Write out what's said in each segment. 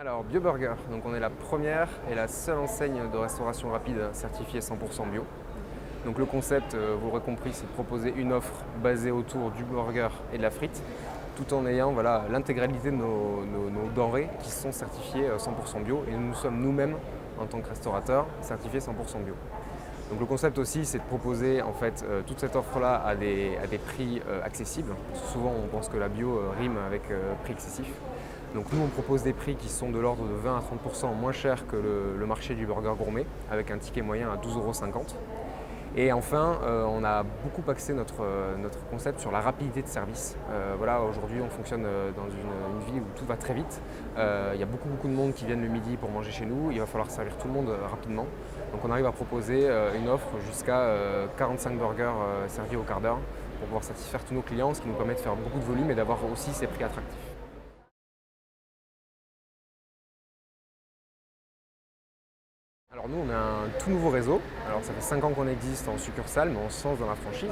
Alors BioBurger, donc on est la première et la seule enseigne de restauration rapide certifiée 100% bio. Donc le concept, vous l'aurez compris, c'est de proposer une offre basée autour du burger et de la frite, tout en ayant l'intégralité de nos denrées qui sont certifiées 100% bio, et nous sommes nous-mêmes, en tant que restaurateurs, certifiés 100% bio. Donc le concept aussi, c'est de proposer en fait toute cette offre-là à des prix accessibles. Souvent, on pense que la bio rime avec prix excessif. Donc nous, on propose des prix qui sont de l'ordre de 20 à 30% moins chers que le marché du burger gourmet, avec un ticket moyen à 12,50 €. Et enfin, on a beaucoup axé notre concept sur la rapidité de service. Aujourd'hui, on fonctionne dans une ville où tout va très vite. Il y a beaucoup de monde qui viennent le midi pour manger chez nous. Il va falloir servir tout le monde rapidement. Donc on arrive à proposer une offre jusqu'à 45 burgers servis au quart d'heure pour pouvoir satisfaire tous nos clients, ce qui nous permet de faire beaucoup de volume et d'avoir aussi ces prix attractifs. Alors nous, on a un tout nouveau réseau. Alors ça fait 5 ans qu'on existe en succursale, mais on se lance dans la franchise.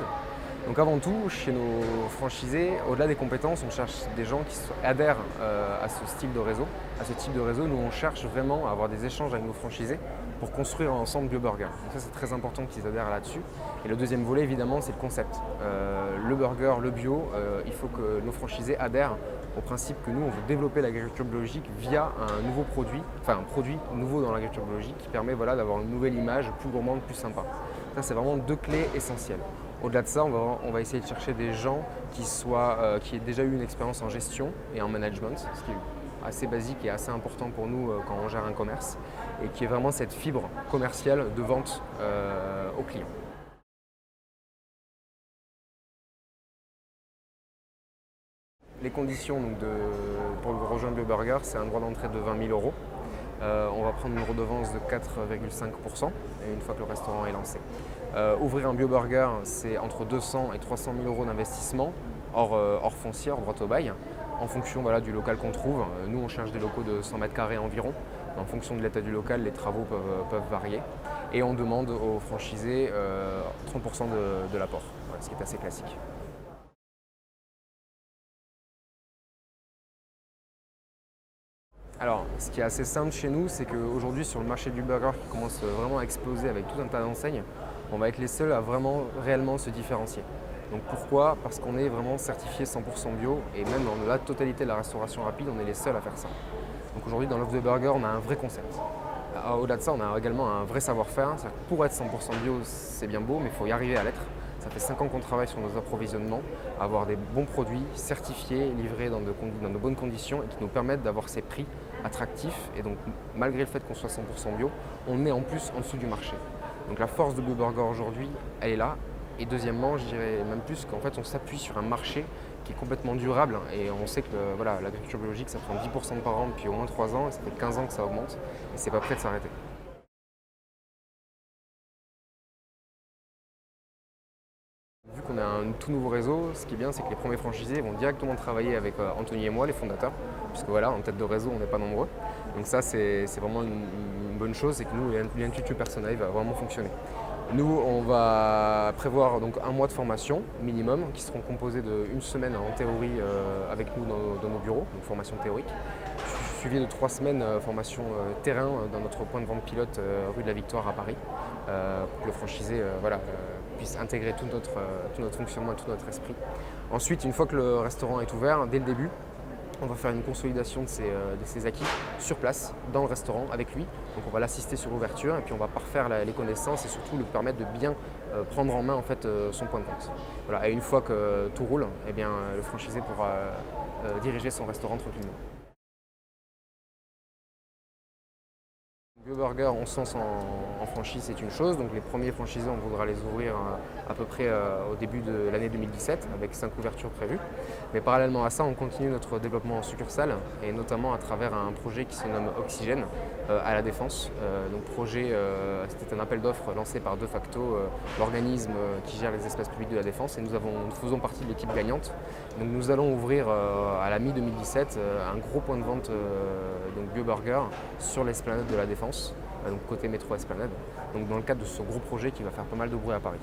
Donc avant tout, chez nos franchisés, au-delà des compétences, on cherche des gens qui adhèrent à ce style de réseau. À ce type de réseau, nous on cherche vraiment à avoir des échanges avec nos franchisés pour construire ensemble BioBurger. Donc ça, c'est très important qu'ils adhèrent là-dessus. Et le deuxième volet, évidemment, c'est le concept. Le burger, le bio, il faut que nos franchisés adhèrent au principe que nous, on veut développer l'agriculture biologique via un nouveau produit, enfin un produit nouveau dans l'agriculture biologique qui permet d'avoir une nouvelle image, plus gourmande, plus sympa. Ça, c'est vraiment deux clés essentielles. Au-delà de ça, on va essayer de chercher des gens qui aient déjà eu une expérience en gestion et en management, ce qui est assez basique et assez important pour nous quand on gère un commerce, et qui est vraiment cette fibre commerciale de vente aux clients. Les conditions pour rejoindre BioBurger, c'est un droit d'entrée de 20 000 €. On va prendre une redevance de 4,5% une fois que le restaurant est lancé. Ouvrir un BioBurger, c'est entre 200 et 300 000 € d'investissement, hors foncier, hors droit au bail, en fonction du local qu'on trouve. Nous, on cherche des locaux de 100 mètres carrés environ. En fonction de l'état du local, les travaux peuvent varier. Et on demande aux franchisés 30% de l'apport, ce qui est assez classique. Alors, ce qui est assez simple chez nous, c'est qu'aujourd'hui, sur le marché du burger qui commence vraiment à exploser avec tout un tas d'enseignes, on va être les seuls à vraiment réellement se différencier. Donc pourquoi? Parce qu'on est vraiment certifié 100% bio, et même dans la totalité de la restauration rapide, on est les seuls à faire ça. Donc aujourd'hui, dans l'offre de burger, on a un vrai concept. Au-delà de ça, on a également un vrai savoir-faire. Pour être 100% bio, c'est bien beau, mais il faut y arriver à l'être. Ça fait 5 ans qu'on travaille sur nos approvisionnements, avoir des bons produits certifiés, livrés dans de bonnes conditions et qui nous permettent d'avoir ces prix attractifs. Et donc, malgré le fait qu'on soit 100% bio, on est en plus en dessous du marché. Donc la force de BioBurger aujourd'hui, elle est là. Et deuxièmement, je dirais même plus qu'en fait, on s'appuie sur un marché qui est complètement durable. Et on sait que l'agriculture biologique, ça prend 10% par an depuis au moins 3 ans. Et ça fait 15 ans que ça augmente. Et c'est pas prêt de s'arrêter. Vu qu'on a un tout nouveau réseau, ce qui est bien, c'est que les premiers franchisés vont directement travailler avec Anthony et moi, les fondateurs, puisque en tête de réseau, on n'est pas nombreux. Donc ça, c'est vraiment une bonne chose, c'est que nous, l'intuition personnelle va vraiment fonctionner. Nous, on va prévoir donc un mois de formation minimum, qui seront composés d'une semaine en théorie avec nous dans nos bureaux, donc formation théorique, suivi de 3 semaines formation terrain dans notre point de vente pilote rue de la Victoire à Paris, pour que le franchisé puisse intégrer tout notre fonctionnement et tout notre esprit. Ensuite, une fois que le restaurant est ouvert, dès le début, on va faire une consolidation de ses acquis sur place, dans le restaurant, avec lui. Donc on va l'assister sur l'ouverture et puis on va parfaire les connaissances et surtout lui permettre de bien prendre en main son point de vente. Voilà. Et une fois que tout roule, le franchisé pourra diriger son restaurant tranquillement. BioBurger, on se lance en franchise, c'est une chose. Donc les premiers franchisés, on voudra les ouvrir à peu près au début de l'année 2017, avec 5 ouvertures prévues. Mais parallèlement à ça, on continue notre développement en succursale, et notamment à travers un projet qui se nomme Oxygène à La Défense. C'était un appel d'offres lancé par De Facto, l'organisme qui gère les espaces publics de La Défense, et nous faisons partie de l'équipe gagnante. Donc nous allons ouvrir à la mi-2017 un gros point de vente BioBurger sur l'esplanade de La Défense, donc côté métro Esplanade, donc dans le cadre de ce gros projet qui va faire pas mal de bruit à Paris.